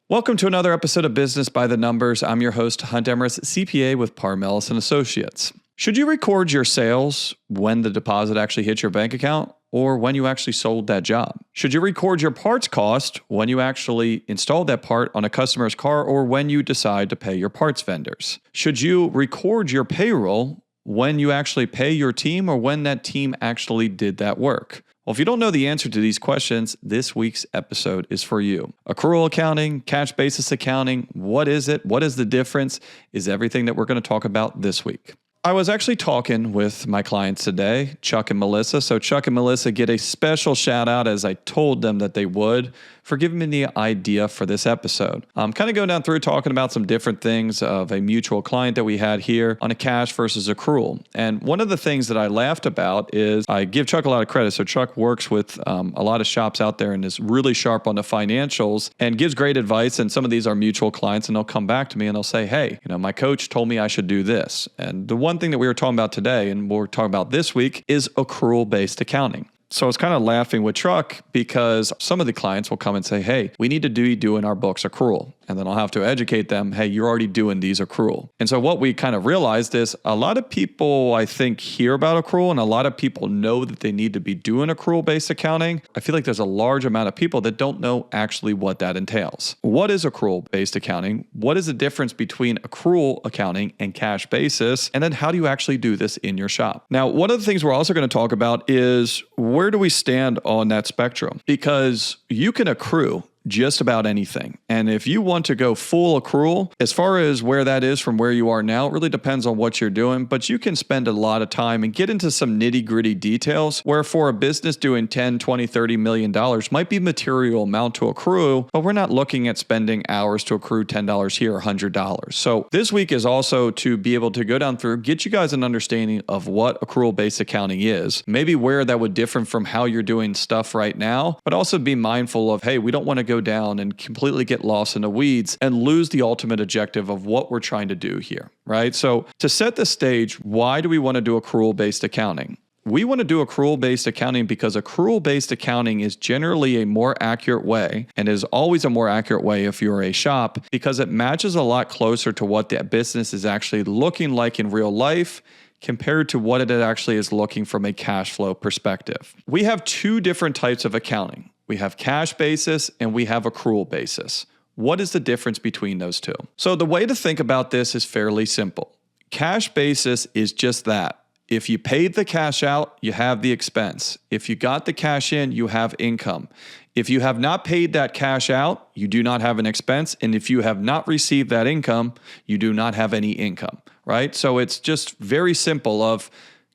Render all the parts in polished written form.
Welcome to another episode of Business by the Numbers. I'm your host, Hunt Emrys, CPA with Parmelis and Associates. Should you record your sales when the deposit actually hits your bank account or when you actually sold that job? Should you record your parts cost when you actually installed that part on a customer's car or when you decide to pay your parts vendors? Should you record your payroll when you actually pay your team or when that team actually did that work? Well, if you don't know the answer to these questions, this week's episode is for you. Accrual accounting, cash basis accounting, what is it? What is the difference? Is everything that we're going to talk about this week. I was actually talking with my clients today, Chuck and Melissa. So Chuck and Melissa get a special shout out as I told them that they would for giving me the idea for this episode. I'm kind of going down through talking about some different things of a mutual client that we had here on a cash versus accrual. And one of the things that I laughed about is I give Chuck a lot of credit. So Chuck works with a lot of shops out there and is really sharp on the financials and gives great advice. And some of these are mutual clients and they'll come back to me and they'll say, hey, my coach told me I should do this. And the one thing that we were talking about today and we're talking about this week is accrual-based accounting. So I was kind of laughing with Chuck because some of the clients will come and say, hey, we need to be doing our books accrual. And then I'll have to educate them, hey, you're already doing these accrual. And so what we kind of realized is a lot of people, I think, hear about accrual and a lot of people know that they need to be doing accrual-based accounting. I feel like there's a large amount of people that don't know actually what that entails. What is accrual-based accounting? What is the difference between accrual accounting and cash basis? And then how do you actually do this in your shop? Now, one of the things we're also going to talk about is where do we stand on that spectrum? Because you can accrue just about anything. And if you want to go full accrual, as far as where that is from where you are now, it really depends on what you're doing, but you can spend a lot of time and get into some nitty-gritty details where for a business doing 10, 20, $30 million might be material amount to accrue, but we're not looking at spending hours to accrue $10 here or $100. So this week is also to be able to go down through, get you guys an understanding of what accrual-based accounting is, maybe where that would differ from how you're doing stuff right now, but also be mindful of, hey, we don't want to go down and completely get lost in the weeds and lose the ultimate objective of what we're trying to do here, right? So to set the stage, why do we want to do accrual-based accounting? We want to do accrual-based accounting because accrual-based accounting is generally a more accurate way and is always a more accurate way if you're a shop because it matches a lot closer to what that business is actually looking like in real life compared to what it actually is looking from a cash flow perspective. We have two different types of accounting. We have cash basis and we have accrual basis. What is the difference between those two? So the way to think about this is fairly simple. Cash basis is just that. If you paid the cash out, you have the expense. If you got the cash in, you have income. If you have not paid that cash out, you do not have an expense. And if you have not received that income, you do not have any income, right? So it's just very simple of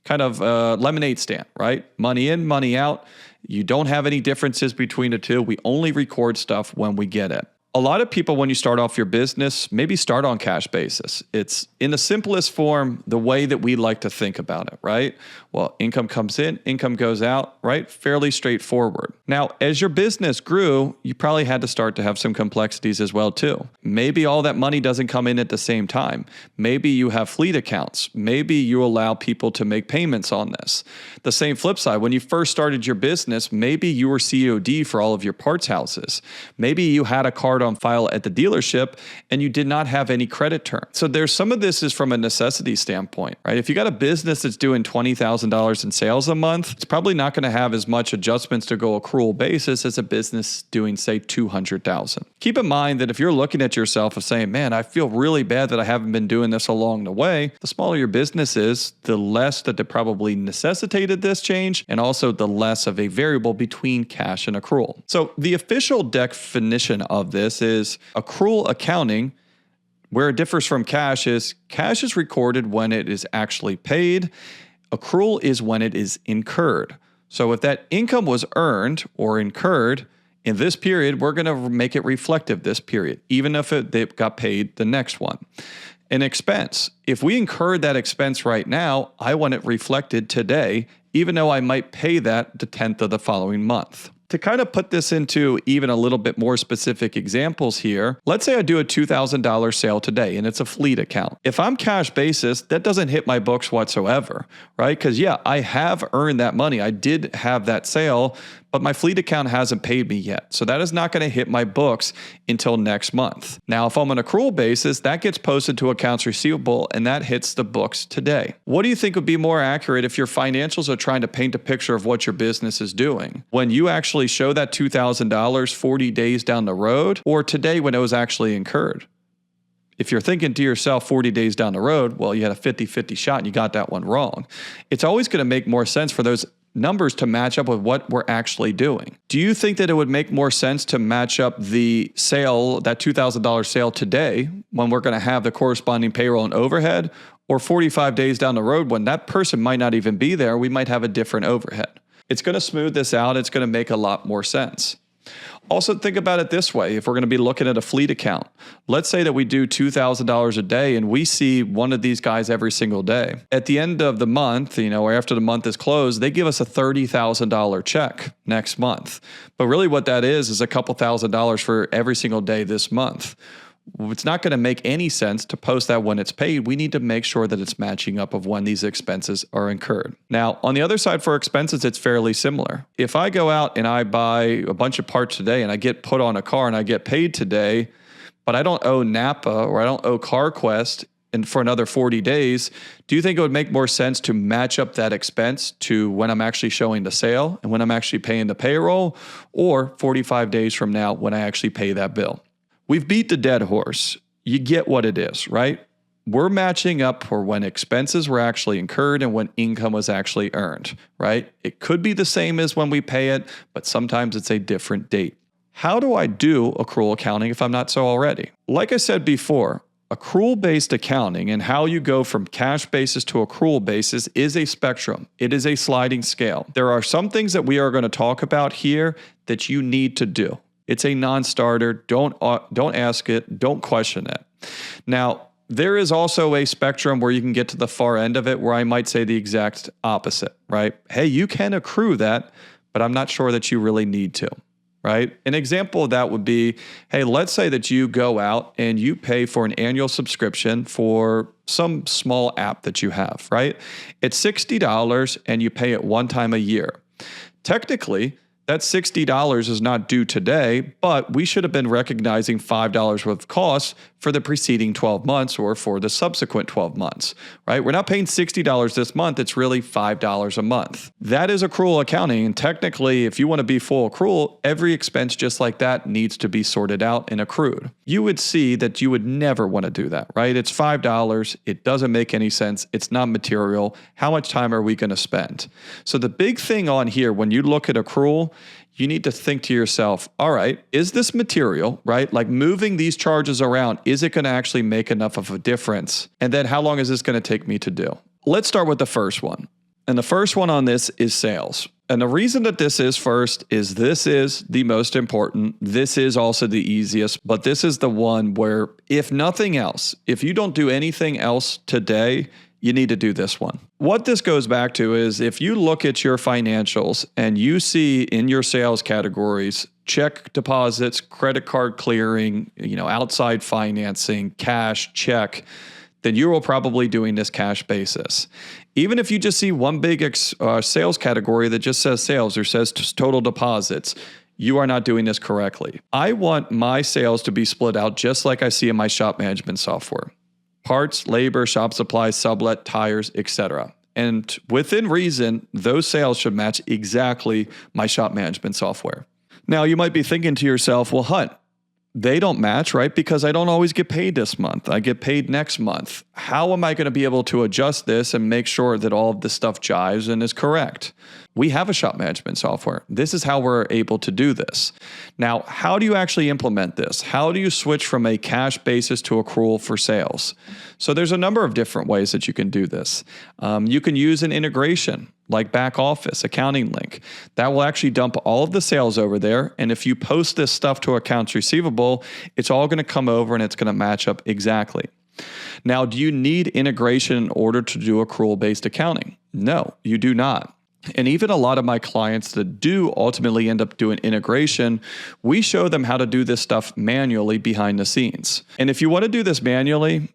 kind of a lemonade stand, right? Money in, money out. You don't have any differences between the two. We only record stuff when we get it. A lot of people, when you start off your business, maybe start on cash basis. It's in the simplest form, the way that we like to think about it, right? Well, income comes in, income goes out, right? Fairly straightforward. Now, as your business grew, you probably had to start to have some complexities as well too. Maybe all that money doesn't come in at the same time. Maybe you have fleet accounts. Maybe you allow people to make payments on this. The same flip side, when you first started your business, maybe you were COD for all of your parts houses. Maybe you had a card on file at the dealership and you did not have any credit term. So there's some of this is from a necessity standpoint, right? If you got a business that's doing $20,000 in sales a month, it's probably not going to have as much adjustments to go accrual basis as a business doing, say, $200,000. Keep in mind that if you're looking at yourself and saying, man, I feel really bad that I haven't been doing this along the way, the smaller your business is, the less that it probably necessitated this change and also the less of a variable between cash and accrual. So the official definition of this is accrual accounting. Where it differs from cash is recorded when it is actually paid. Accrual is when it is incurred. So if that income was earned or incurred in this period, we're going to make it reflective this period, even if they got paid the next one. An expense. If we incurred that expense right now, I want it reflected today, even though I might pay that the 10th of the following month. To kind of put this into even a little bit more specific examples here, let's say I do a $2,000 sale today and it's a fleet account. If I'm cash basis, that doesn't hit my books whatsoever, right? Because yeah, I have earned that money. I did have that sale, but my fleet account hasn't paid me yet. So that is not going to hit my books until next month. Now, if I'm on an accrual basis, that gets posted to accounts receivable and that hits the books today. What do you think would be more accurate if your financials are trying to paint a picture of what your business is doing? When you actually show that $2,000 40 days down the road, or today when it was actually incurred? If you're thinking to yourself 40 days down the road, well, you had a 50-50 shot and you got that one wrong. It's always going to make more sense for those numbers to match up with what we're actually doing. Do you think that it would make more sense to match up the sale, that $2,000 sale today, when we're going to have the corresponding payroll and overhead, or 45 days down the road when that person might not even be there, we might have a different overhead? It's going to smooth this out. It's going to make a lot more sense. Also, think about it this way. If we're going to be looking at a fleet account, let's say that we do $2,000 a day and we see one of these guys every single day. At the end of the month, or after the month is closed, they give us a $30,000 check next month. But really what that is a couple $1,000s for every single day this month. It's not going to make any sense to post that when it's paid. We need to make sure that it's matching up of when these expenses are incurred. Now, on the other side for expenses, it's fairly similar. If I go out and I buy a bunch of parts today and I get put on a car and I get paid today, but I don't owe Napa or I don't owe CarQuest and for another 40 days, do you think it would make more sense to match up that expense to when I'm actually showing the sale and when I'm actually paying the payroll, or 45 days from now when I actually pay that bill? We've beat the dead horse. You get what it is, right? We're matching up for when expenses were actually incurred and when income was actually earned, right? It could be the same as when we pay it, but sometimes it's a different date. How do I do accrual accounting if I'm not so already? Like I said before, accrual-based accounting and how you go from cash basis to accrual basis is a spectrum. It is a sliding scale. There are some things that we are going to talk about here that you need to do. It's a non-starter. Don't ask it. Don't question it. Now, there is also a spectrum where you can get to the far end of it where I might say the exact opposite, right? Hey, you can accrue that, but I'm not sure that you really need to, right? An example of that would be, hey, let's say that you go out and you pay for an annual subscription for some small app that you have, right? It's $60 and you pay it one time a year. Technically, that $60 is not due today, but we should have been recognizing $5 worth of costs for the preceding 12 months or for the subsequent 12 months, right? We're not paying $60 this month. It's really $5 a month. That is accrual accounting. And technically, if you want to be full accrual, every expense just like that needs to be sorted out and accrued. You would see that you would never want to do that, right? It's $5. It doesn't make any sense. It's not material. How much time are we going to spend? So the big thing on here, when you look at accrual, you need to think to yourself, all right, is this material, right? Like moving these charges around, is it going to actually make enough of a difference? And then how long is this going to take me to do? Let's start with the first one. And the first one on this is sales. And the reason that this is first is this is the most important. This is also the easiest, but this is the one where if nothing else, if you don't do anything else today, you need to do this one. What this goes back to is if you look at your financials and you see in your sales categories, check deposits, credit card clearing, outside financing, cash, check, then you are probably doing this cash basis. Even if you just see one big sales category that just says sales or says total deposits, you are not doing this correctly. I want my sales to be split out just like I see in my shop management software. Parts, labor, shop supplies, sublet, tires, etc. And within reason, those sales should match exactly my shop management software. Now, you might be thinking to yourself, well, Hunt, they don't match, right? Because I don't always get paid this month. I get paid next month. How am I going to be able to adjust this and make sure that all of this stuff jives and is correct? We have a shop management software. This is how we're able to do this. Now, how do you actually implement this? How do you switch from a cash basis to accrual for sales? So there's a number of different ways that you can do this. You can use an integration like back office, accounting link. That will actually dump all of the sales over there. And if you post this stuff to accounts receivable, it's all going to come over and it's going to match up exactly. Now, do you need integration in order to do accrual-based accounting? No, you do not. And even a lot of my clients that do ultimately end up doing integration, we show them how to do this stuff manually behind the scenes. And if you want to do this manually,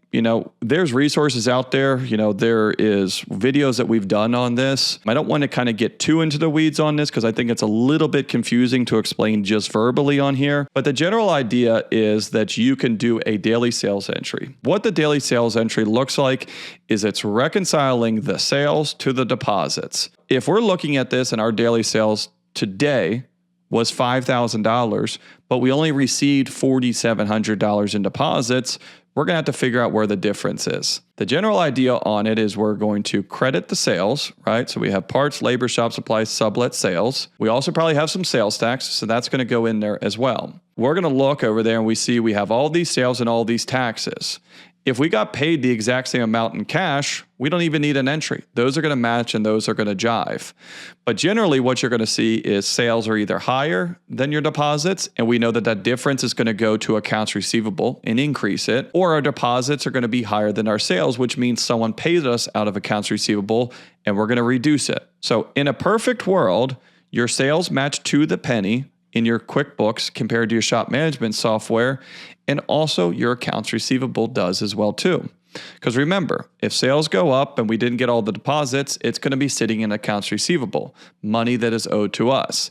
there's resources out there. There is videos that we've done on this. I don't want to kind of get too into the weeds on this because I think it's a little bit confusing to explain just verbally on here. But the general idea is that you can do a daily sales entry. What the daily sales entry looks like is it's reconciling the sales to the deposits. If we're looking at this and our daily sales today was $5,000, but we only received $4,700 in deposits, we're going to have to figure out where the difference is. The general idea on it is we're going to credit the sales, right? So we have parts, labor, shop supplies, sublet sales. We also probably have some sales tax, so that's going to go in there as well. We're going to look over there and we see we have all these sales and all these taxes. If we got paid the exact same amount in cash, we don't even need an entry. Those are going to match and those are going to jive. But generally what you're going to see is sales are either higher than your deposits, and we know that that difference is going to go to accounts receivable and increase it, or our deposits are going to be higher than our sales, which means someone pays us out of accounts receivable and we're going to reduce it. So in a perfect world, your sales match to the penny in your QuickBooks compared to your shop management software, and also your accounts receivable does as well too. Because remember, if sales go up and we didn't get all the deposits, it's going to be sitting in accounts receivable, money that is owed to us.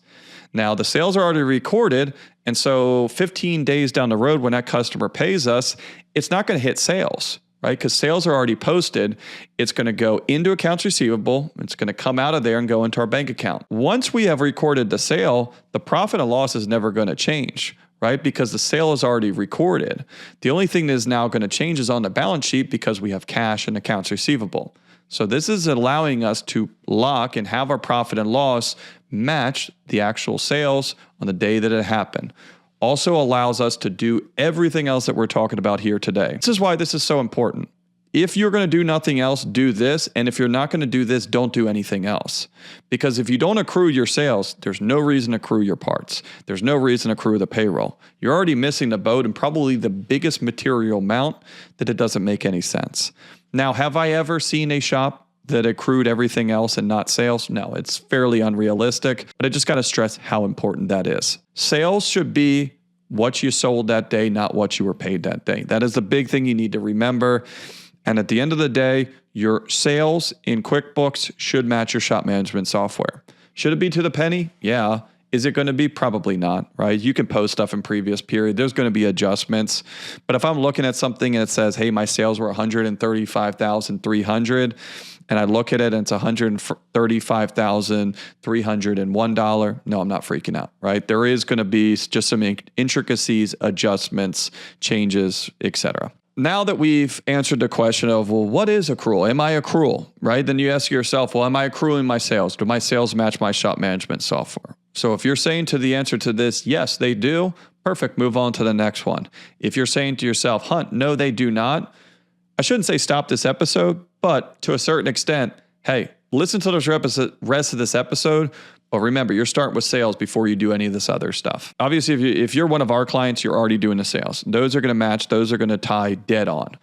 Now, the sales are already recorded, and so 15 days down the road when that customer pays us, it's not going to hit sales, right? Because sales are already posted. It's going to go into accounts receivable. It's going to come out of there and go into our bank account. Once we have recorded the sale, the profit and loss is never going to change, right? Because the sale is already recorded. The only thing that is now going to change is on the balance sheet because we have cash and accounts receivable. So this is allowing us to lock and have our profit and loss match the actual sales on the day that it happened. Also allows us to do everything else that we're talking about here today. This is why this is so important. If you're going to do nothing else, do this. And if you're not going to do this, don't do anything else. Because if you don't accrue your sales, there's no reason to accrue your parts. There's no reason to accrue the payroll. You're already missing the boat and probably the biggest material amount that it doesn't make any sense. Now, have I ever seen a shop that accrued everything else and not sales? No, it's fairly unrealistic, but I just got to stress how important that is. Sales should be what you sold that day, not what you were paid that day. That is the big thing you need to remember. And at the end of the day, your sales in QuickBooks should match your shop management software. Should it be to the penny? Yeah. Is it going to be? Probably not, right? You can post stuff in previous period. There's going to be adjustments. But if I'm looking at something and it says, hey, my sales were $135,300, and I look at it and it's $135,301, no, I'm not freaking out, right? There is going to be just some intricacies, adjustments, changes, etc. Now that we've answered the question of, well, what is accrual? Am I accrual, right? Then you ask yourself, well, am I accruing my sales? Do my sales match my shop management software? So if you're saying to the answer to this, yes, they do, perfect, move on to the next one. If you're saying to yourself, Hunt, no, they do not, I shouldn't say stop this episode, but to a certain extent, hey, listen to the rest of this episode. But remember, you're starting with sales before you do any of this other stuff. Obviously, if you're one of our clients, you're already doing the sales. Those are going to match. Those are going to tie dead on.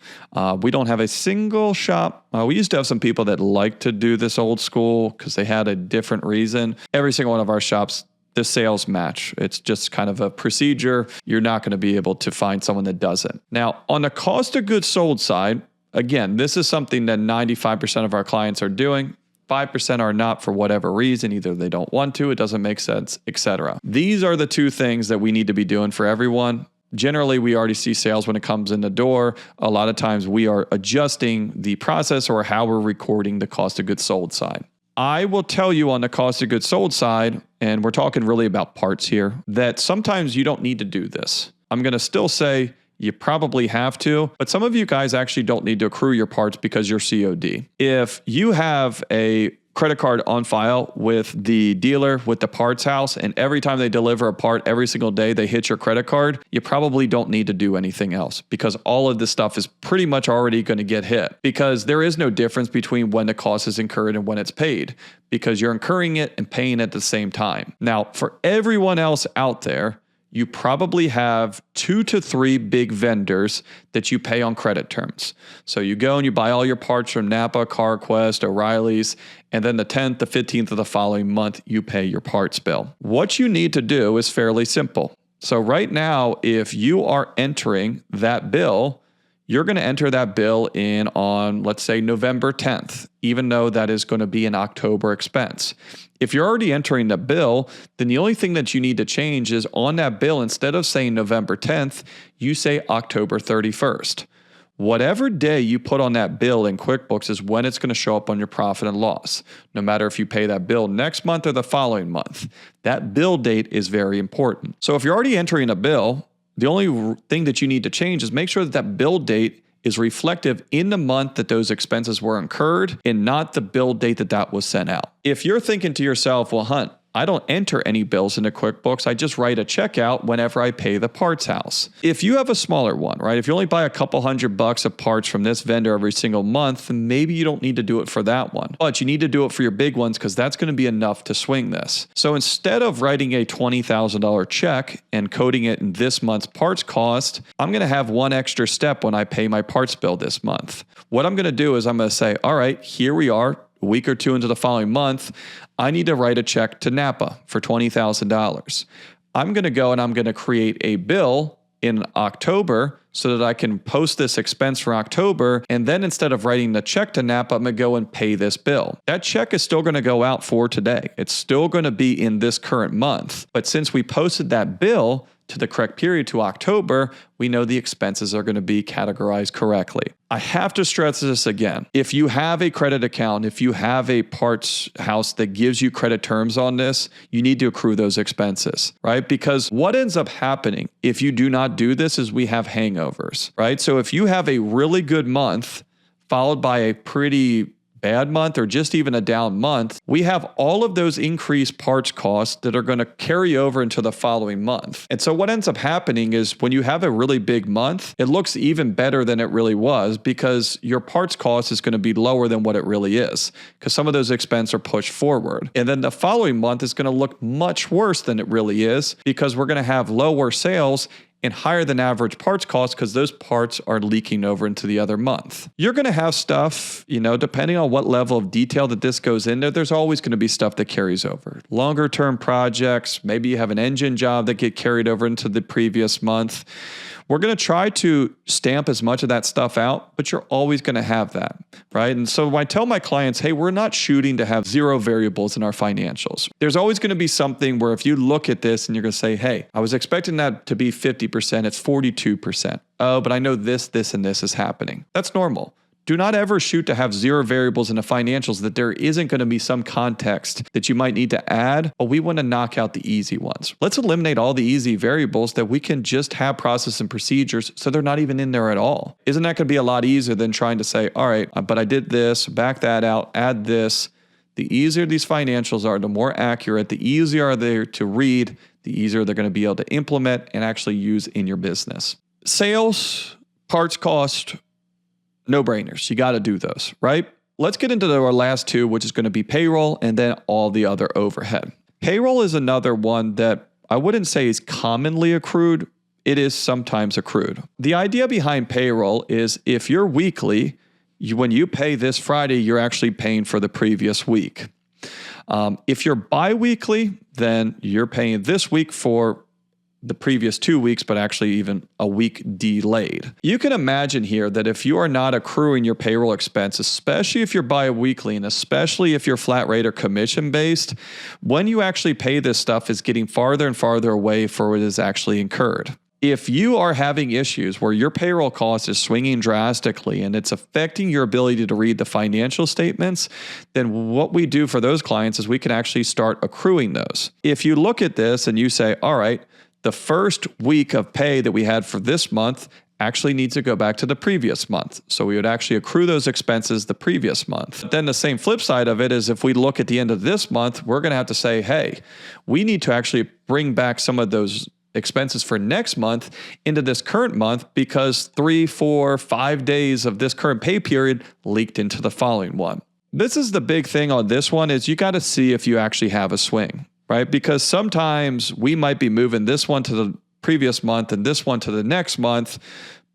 We don't have a single shop. We used to have some people that liked to do this old school because they had a different reason. Every single one of our shops, the sales match. It's just kind of a procedure. You're not going to be able to find someone that doesn't. Now, on the cost of goods sold side, again, this is something that 95% of our clients are doing. 5% are not for whatever reason. Either they don't want to, it doesn't make sense, etc. These are the two things that we need to be doing for everyone. Generally, we already see sales when it comes in the door. A lot of times we are adjusting the process or how we're recording the cost of goods sold side. I will tell you on the cost of goods sold side, and we're talking really about parts here, that sometimes you don't need to do this. I'm going to still say you probably have to, but some of you guys actually don't need to accrue your parts because you're COD. If you have a credit card on file with the dealer, with the parts house, and every time they deliver a part every single day, they hit your credit card, you probably don't need to do anything else because all of this stuff is pretty much already going to get hit because there is no difference between when the cost is incurred and when it's paid because you're incurring it and paying at the same time. Now, for everyone else out there, you probably have 2 to 3 big vendors that you pay on credit terms. So you go and you buy all your parts from Napa, CarQuest, O'Reilly's, and then the 10th, the 15th of the following month, you pay your parts bill. What you need to do is fairly simple. So right now, if you are entering that bill, you're going to enter that bill in on, let's say, November 10th, even though that is going to be an October expense. If you're already entering the bill, then the only thing that you need to change is on that bill, instead of saying November 10th, you say October 31st. Whatever day you put on that bill in QuickBooks is when it's going to show up on your profit and loss, no matter if you pay that bill next month or the following month. That bill date is very important. So if you're already entering a bill, the only thing that you need to change is make sure that that bill date is reflective in the month that those expenses were incurred and not the bill date that that was sent out. If you're thinking to yourself, well, Hunt, I don't enter any bills into QuickBooks. I just write a check out whenever I pay the parts house. If you have a smaller one, right? If you only buy a couple $100 of parts from this vendor every single month, then maybe you don't need to do it for that one. But you need to do it for your big ones because that's going to be enough to swing this. So instead of writing a $20,000 check and coding it in this month's parts cost, I'm going to have one extra step when I pay my parts bill this month. What I'm going to do is I'm going to say, all right, here we are, a week or two into the following month, I need to write a check to Napa for $20,000. I'm going to go and I'm going to create a bill in October so that I can post this expense for October. And then instead of writing the check to Napa, I'm going to go and pay this bill. That check is still going to go out for today. It's still going to be in this current month. But since we posted that bill to the correct period to October, we know the expenses are going to be categorized correctly. I have to stress this again. If you have a credit account, if you have a parts house that gives you credit terms on this, you need to accrue those expenses, right? Because what ends up happening if you do not do this is we have hangovers, right? So if you have a really good month followed by a pretty bad month or just even a down month, we have all of those increased parts costs that are going to carry over into the following month. And so what ends up happening is when you have a really big month, it looks even better than it really was because your parts cost is going to be lower than what it really is because some of those expenses are pushed forward. And then the following month is going to look much worse than it really is because we're going to have lower sales and higher than average parts costs because those parts are leaking over into the other month. You're going to have stuff, depending on what level of detail that this goes into, there's always going to be stuff that carries over. Longer term projects, maybe you have an engine job that get carried over into the previous month. We're going to try to stamp as much of that stuff out, but you're always going to have that, right? And so when I tell my clients, hey, we're not shooting to have zero variables in our financials. There's always going to be something where if you look at this and you're going to say, hey, I was expecting that to be 50%, it's 42%. Oh, but I know this, and this is happening. That's normal. Do not ever shoot to have zero variables in the financials that there isn't going to be some context that you might need to add, but we want to knock out the easy ones. Let's eliminate all the easy variables that we can just have process and procedures so they're not even in there at all. Isn't that going to be a lot easier than trying to say, all right, but I did this, back that out, add this. The easier these financials are, the more accurate, the easier are they to read, the easier they're going to be able to implement and actually use in your business. Sales, parts cost, no-brainers. You got to do those, right? Let's get into our last two, which is going to be payroll and then all the other overhead. Payroll is another one that I wouldn't say is commonly accrued. It is sometimes accrued. The idea behind payroll is if you're weekly, when you pay this Friday, you're actually paying for the previous week. If you're bi-weekly, then you're paying this week for the previous 2 weeks, but actually even a week delayed. You can imagine here that if you are not accruing your payroll expense, especially if you're bi-weekly and especially if you're flat rate or commission based, when you actually pay this stuff is getting farther and farther away for what is actually incurred. If you are having issues where your payroll cost is swinging drastically and it's affecting your ability to read the financial statements, then what we do for those clients is we can actually start accruing those. If you look at this and you say, all right, the first week of pay that we had for this month actually needs to go back to the previous month. So we would actually accrue those expenses the previous month. Then the same flip side of it is if we look at the end of this month, we're going to have to say, hey, we need to actually bring back some of those expenses for next month into this current month because 3, 4, 5 days of this current pay period leaked into the following one. This is the big thing on this one is you got to see if you actually have a swing. Right? Because sometimes we might be moving this one to the previous month and this one to the next month.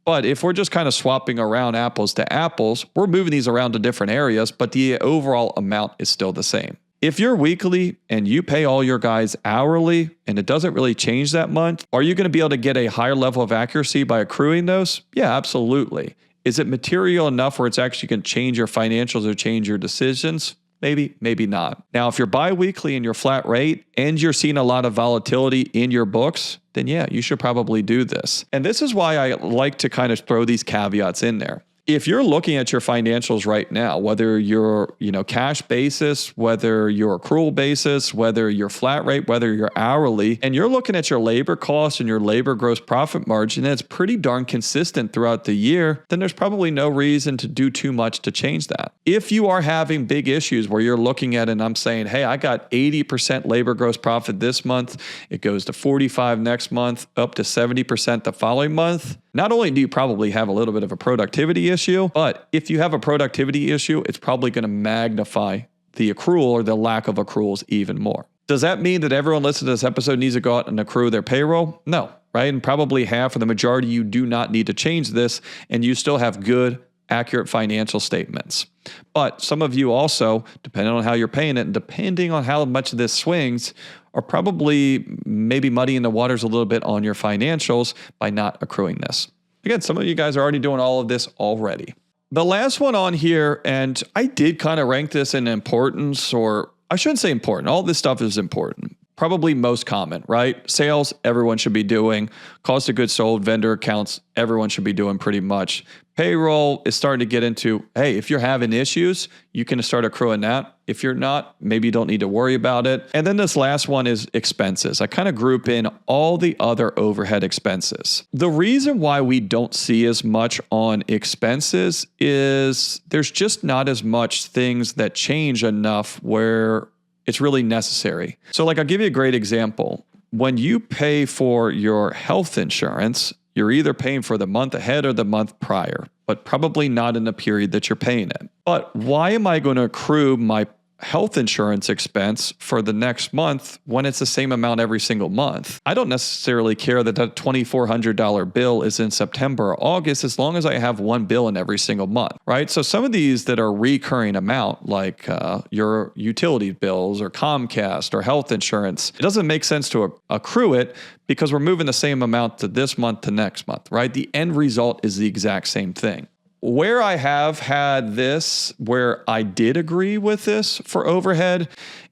But if we're just kind of swapping around apples to apples, we're moving these around to different areas, but the overall amount is still the same. If you're weekly and you pay all your guys hourly and it doesn't really change that much, are you going to be able to get a higher level of accuracy by accruing those? Yeah, absolutely. Is it material enough where it's actually going to change your financials or change your decisions? Maybe, maybe not. Now, if you're biweekly and you're flat rate and you're seeing a lot of volatility in your books, then yeah, you should probably do this. And this is why I like to kind of throw these caveats in there. If you're looking at your financials right now, whether you're, cash basis, whether you're accrual basis, whether you're flat rate, whether you're hourly, and you're looking at your labor costs and your labor gross profit margin, and it's pretty darn consistent throughout the year, then there's probably no reason to do too much to change that. If you are having big issues where you're looking at it and I'm saying, hey, I got 80% labor gross profit this month, it goes to 45 next month, up to 70% the following month, not only do you probably have a little bit of a productivity issue, but if you have a productivity issue, it's probably going to magnify the accrual or the lack of accruals even more. Does that mean that everyone listening to this episode needs to go out and accrue their payroll? No, right? And probably half or the majority, you do not need to change this, and you still have good, accurate financial statements. But some of you also, depending on how you're paying it and depending on how much of this swings, are probably maybe muddying the waters a little bit on your financials by not accruing this. Again, some of you guys are already doing all of this already. The last one on here, and I did kind of rank this in importance, or I shouldn't say important. All this stuff is important. Probably most common, right? Sales, everyone should be doing. Cost of goods sold, vendor accounts, everyone should be doing pretty much. Payroll is starting to get into, hey, if you're having issues, you can start accruing that. If you're not, maybe you don't need to worry about it. And then this last one is expenses. I kind of group in all the other overhead expenses. The reason why we don't see as much on expenses is there's just not as much things that change enough where it's really necessary. So I'll give you a great example. When you pay for your health insurance, you're either paying for the month ahead or the month prior, but probably not in the period that you're paying it. But why am I going to accrue my health insurance expense for the next month when it's the same amount every single month? I don't necessarily care that that $2,400 bill is in September or August, as long as I have one bill in every single month, right? So some of these that are recurring amount, like your utility bills or Comcast or health insurance, it doesn't make sense to accrue it because we're moving the same amount to this month to next month, right? The end result is the exact same thing. Where I have had this, where I did agree with this for overhead,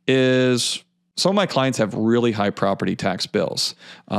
is some of my clients have really high property tax bills.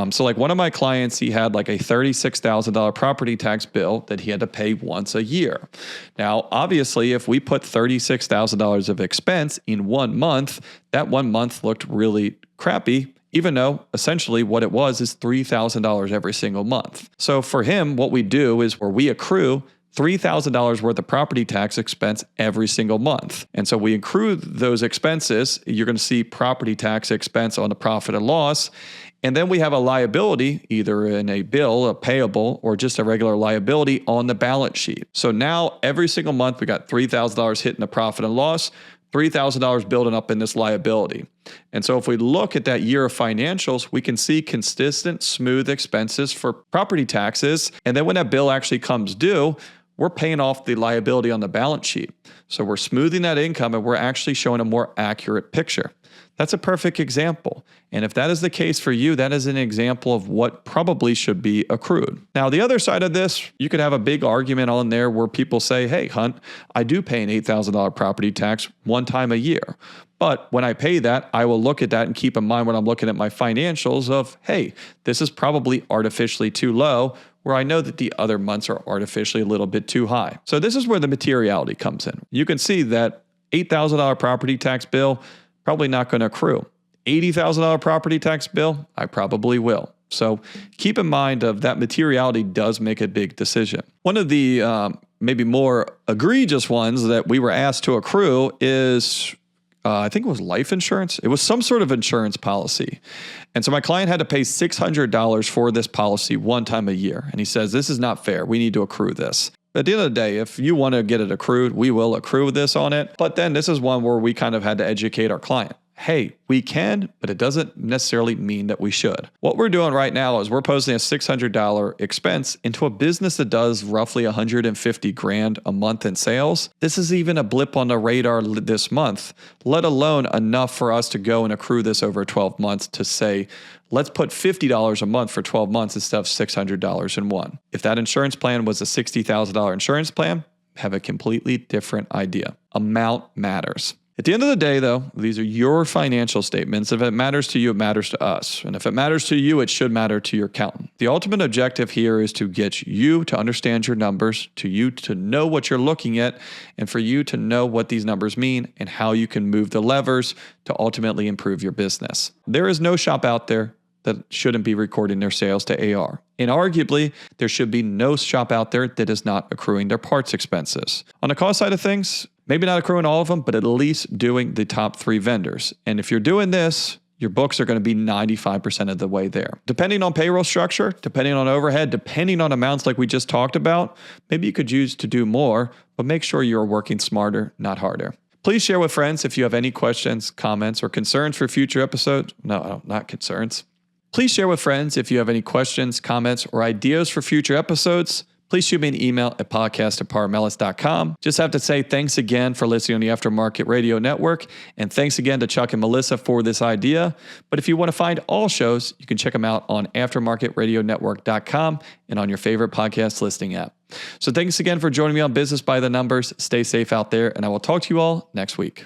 So one of my clients, he had a $36,000 property tax bill that he had to pay once a year. Now, obviously, if we put $36,000 of expense in 1 month, that 1 month looked really crappy, even though essentially what it was is $3,000 every single month. So for him, what we do is where we accrue $3,000 worth of property tax expense every single month. And so we accrue those expenses. You're going to see property tax expense on the profit and loss. And then we have a liability, either in a bill, a payable, or just a regular liability on the balance sheet. So now every single month, we got $3,000 hitting the profit and loss, $3,000 building up in this liability. And so if we look at that year of financials, we can see consistent, smooth expenses for property taxes. And then when that bill actually comes due, we're paying off the liability on the balance sheet. So we're smoothing that income and we're actually showing a more accurate picture. That's a perfect example. And if that is the case for you, that is an example of what probably should be accrued. Now, the other side of this, you could have a big argument on there where people say, hey, Hunt, I do pay an $8,000 property tax one time a year. But when I pay that, I will look at that and keep in mind when I'm looking at my financials of, hey, this is probably artificially too low, where I know that the other months are artificially a little bit too high. So this is where the materiality comes in. You can see that $8,000 property tax bill, probably not going to accrue. $80,000 property tax bill, I probably will. So keep in mind of that materiality does make a big decision. One of the maybe more egregious ones that we were asked to accrue is I think it was life insurance. It was some sort of insurance policy. And so my client had to pay $600 for this policy one time a year. And he says, this is not fair. We need to accrue this. At the end of the day, if you want to get it accrued, we will accrue this on it. But then this is one where we kind of had to educate our client. hey, we can, but it doesn't necessarily mean that we should. What we're doing right now is we're posting a $600 expense into a business that does roughly 150 grand a month in sales. This is even a blip on the radar this month, let alone enough for us to go and accrue this over 12 months to say, let's put $50 a month for 12 months instead of $600 in one. If that insurance plan was a $60,000 insurance plan, have a completely different idea. Amount matters. At the end of the day, though, these are your financial statements. If it matters to you, it matters to us. And if it matters to you, it should matter to your accountant. The ultimate objective here is to get you to understand your numbers, to you to know what you're looking at, and for you to know what these numbers mean and how you can move the levers to ultimately improve your business. There is no shop out there that shouldn't be recording their sales to AR. And arguably, there should be no shop out there that is not accruing their parts expenses. On the cost side of things, maybe not accruing all of them, but at least doing the top 3 vendors. And if you're doing this, your books are going to be 95% of the way there. Depending on payroll structure, depending on overhead, depending on amounts like we just talked about, maybe you could use to do more, but make sure you're working smarter, not harder. Please share with friends if you have any questions, comments, or concerns for future episodes. No, not concerns. Please share with friends if you have any questions, comments, or ideas for future episodes. Please shoot me an email at podcast@parmellis.com. Just have to say thanks again for listening on the Aftermarket Radio Network, and thanks again to Chuck and Melissa for this idea. But if you want to find all shows, you can check them out on aftermarketradionetwork.com and on your favorite podcast listening app. So thanks again for joining me on Business by the Numbers. Stay safe out there, and I will talk to you all next week.